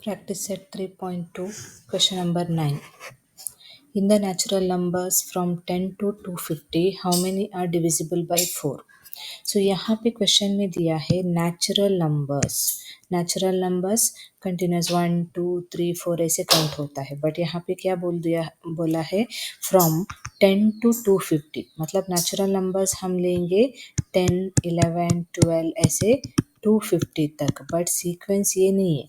Practice set 3.2, question number 9. In the natural numbers from 10 to 250, how many are divisible by 4? So यहाँ पे question में दिया है natural numbers continuous 1 2 3 4 ऐसे count होता है, बट यहाँ पे क्या बोला है फ्रॉम 10 to 250, मतलब नेचुरल नंबर्स हम लेंगे 10 11 12 ऐसे 250 तक, बट सीक्वेंस ये नहीं है।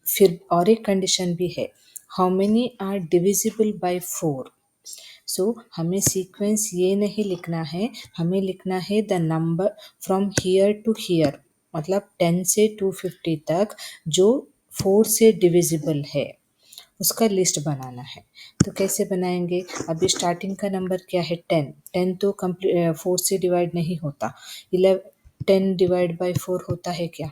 फिर और एक कंडीशन भी है, how many are divisible by 4। So हमें सीक्वेंस ये नहीं लिखना है, हमें लिखना है the number from here to here, मतलब 10 से 250 तक जो 4 से डिविजिबल है उसका लिस्ट बनाना है। तो कैसे बनाएंगे? अभी स्टार्टिंग का नंबर क्या है? 10। 10 तो 4 से डिवाइड नहीं होता। 11 10 डिवाइड बाय 4 होता है क्या?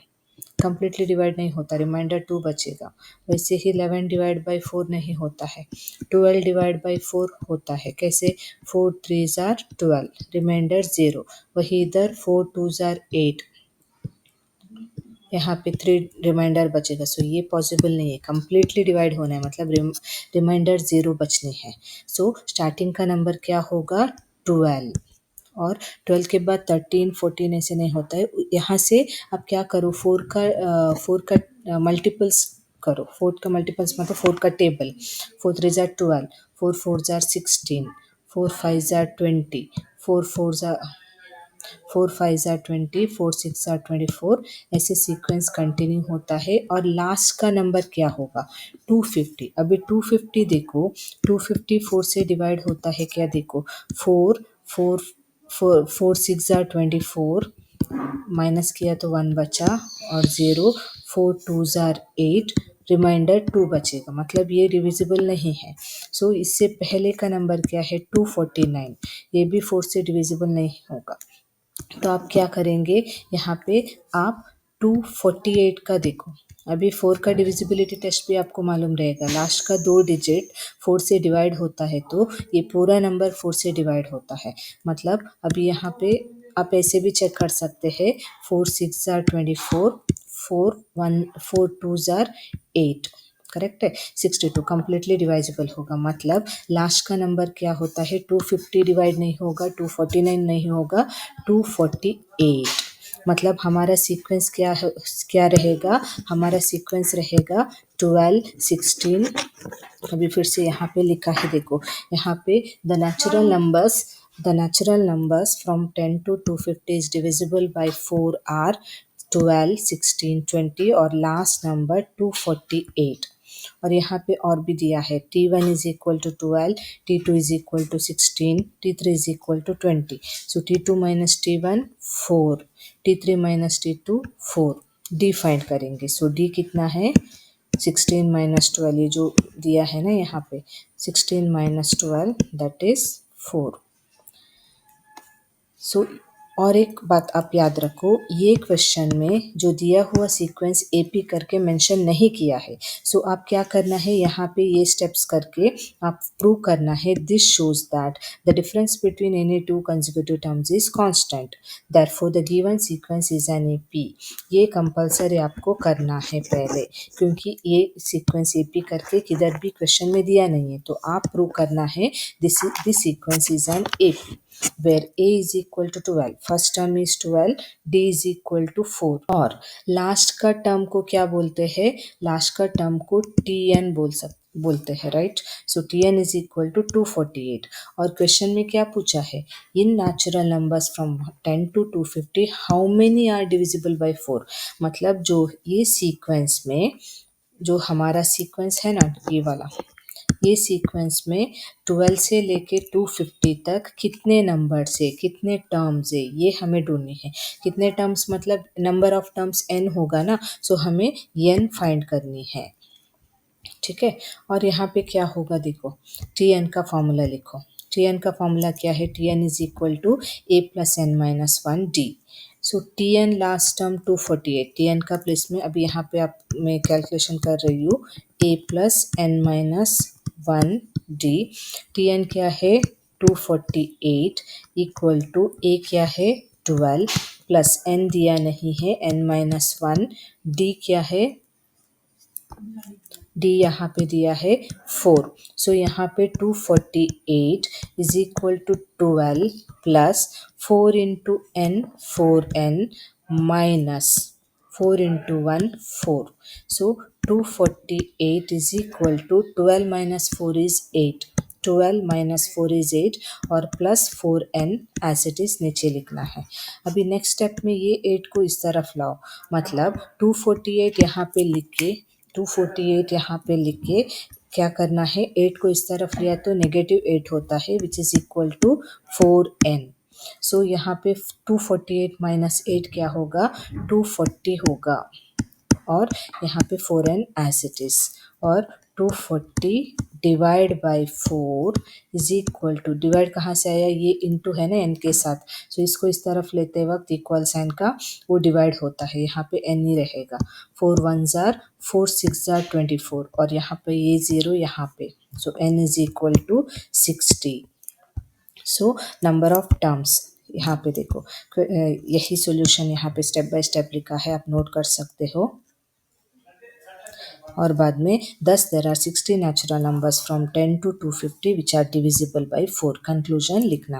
कंप्लीटली डिवाइड नहीं होता, रिमाइंडर 2 बचेगा। वैसे ही 11 डिवाइड बाई 4 नहीं होता है, 12 डिवाइड बाई 4 होता है। कैसे? 4 3 आर 12, रिमाइंडर 0। वही इधर 4 2 आर 8, यहाँ पे 3 रिमाइंडर बचेगा। सो ये पॉसिबल नहीं है, कंप्लीटली डिवाइड होना है, मतलब रिमाइंडर 0 बचने हैं। सो स्टार्टिंग का नंबर क्या होगा? 12, और 12 के बाद 13 14 ऐसे नहीं होता है। यहाँ से अब क्या करो, 4 का मल्टीपल्स करो। 4 का मल्टीपल्स मतलब 4 का table. 4 3 jar 12, 4 4 jar 16, 4 5 jar 20, 4 5 jar 20, 4 6 jar 24, ऐसे सीक्वेंस कंटिन्यू होता है। और लास्ट का नंबर क्या होगा? 250। अभी 250 देखो, 250 4 से डिवाइड होता है क्या? देखो 4 4 4 6 जार 24, माइनस किया तो 1 बचा और 0, 4 2 जार 8, रिमाइंडर 2 बचेगा, मतलब ये डिविजिबल नहीं है। सो इससे पहले का नंबर क्या है? 249, ये भी 4 से डिविजिबल नहीं होगा। तो आप क्या करेंगे? यहाँ पे आप 248 का देखो। अभी 4 का डिविजिबिलिटी टेस्ट भी आपको मालूम रहेगा। लास्ट का 2 डिजिट 4 से डिवाइड होता है तो ये पूरा नंबर 4 से डिवाइड होता है। मतलब अभी यहाँ पे आप ऐसे भी चेक कर सकते हैं, 4 6 जार 24, 4 2 जार 8, करेक्ट है। 62 कंप्लीटली डिवाइजिबल होगा, मतलब लास्ट का नंबर क्या होता है? 250 डिवाइड नहीं होगा, 249 नहीं होगा, 248। मतलब हमारा सीक्वेंस क्या रहेगा? हमारा सीक्वेंस रहेगा 12 16। अभी फिर से यहाँ पे लिखा है, देखो यहाँ पे the natural numbers from 10 to 250 is divisible by 4 are 12 16 20 और लास्ट नंबर 248। और यहाँ पे और भी दिया है, T1 is equal to 12, T2 is equal to 16, T3 is equal to 20। So T2 minus T1 4, T3 minus T2 4, D find करेंगे। So D कितना है? 16 माइनस 12, ये जो दिया है ना यहाँ पे, 16 माइनस 12 दैट इज 4। सो और एक बात आप याद रखो, ये क्वेश्चन में जो दिया हुआ सीक्वेंस एपी करके मेंशन नहीं किया है। सो आप क्या करना है, यहाँ पे ये स्टेप्स करके आप प्रूव करना है, this shows that the difference between any two consecutive terms is constant, therefore the given sequence is an AP. ये कंपलसरी आपको करना है पहले, क्योंकि ये सीक्वेंस एपी करके किधर भी क्वेश्चन में दिया नहीं है। तो आप प्रूव करना है this sequence is an AP where a is equal to 12, first term is 12, d is equal to 4, और लास्ट का टर्म को क्या बोलते हैं? लास्ट का टर्म को tn बोलते हैं, right. So tn is equal to 248। और क्वेश्चन में क्या पूछा है? In natural numbers from 10 to 250 how many are divisible by 4, मतलब जो ये सीक्वेंस में जो हमारा सीक्वेंस है ना, ये वाला, ये सीक्वेंस में 12 से लेके 250 तक कितने नंबर से कितने टर्म्स है ये हमें ढूंढने हैं। कितने टर्म्स मतलब नंबर ऑफ टर्म्स n होगा ना, सो हमें n फाइंड करनी है, ठीक है। और यहाँ पे क्या होगा देखो, Tn का फॉर्मूला लिखो। Tn का फॉर्मूला क्या है? Tn is equal to a plus n minus 1 D. So Tn last term 248, Tn का प्लेस में अभी यहाँ पे आप मैं कैलकुलेशन कर रही हूँ, a plus n minus 1 D. Tn क्या है? 248 इक्वल टू a क्या है? 12 प्लस n दिया नहीं है, n माइनस 1, d क्या है? डी यहाँ पे दिया है 4, सो यहाँ पे 248 is equal to 12 plus 4 into n 4n minus 4 into 1 4, so 248 is equal to 12 minus 4 is 8, 12 minus 4 is 8 और plus 4n as it is नीचे लिखना है। अभी नेक्स्ट स्टेप में ये 8 को इस तरफ लाओ, मतलब 248 यहाँ पे लिख के 248 यहाँ पे लिख के क्या करना है, 8 को इस तरफ लिया तो नेगेटिव 8 होता है which is equal to 4n। So यहाँ पे 248 माइनस 8 क्या होगा, 240 होगा और यहाँ पे 4n एज इट इज, और 240 divide by 4 is equal to, divide कहाँ से आया, ये इंटू है ना n के साथ, सो इसको इस तरफ लेते वक्त इक्वल साइन का वो डिवाइड होता है, यहाँ पे n ही रहेगा, 4 1 जार 4 6 जार 24 और यहाँ पे ये 0 यहाँ पे, so n is equal to 60। So number of terms यहाँ पे देखो, यही सॉल्यूशन यहाँ पे स्टेप बाय स्टेप लिखा है, आप नोट कर सकते हो। और बाद में 10 there are 60 natural numbers from 10 to 250 which are divisible by 4, conclusion लिखना।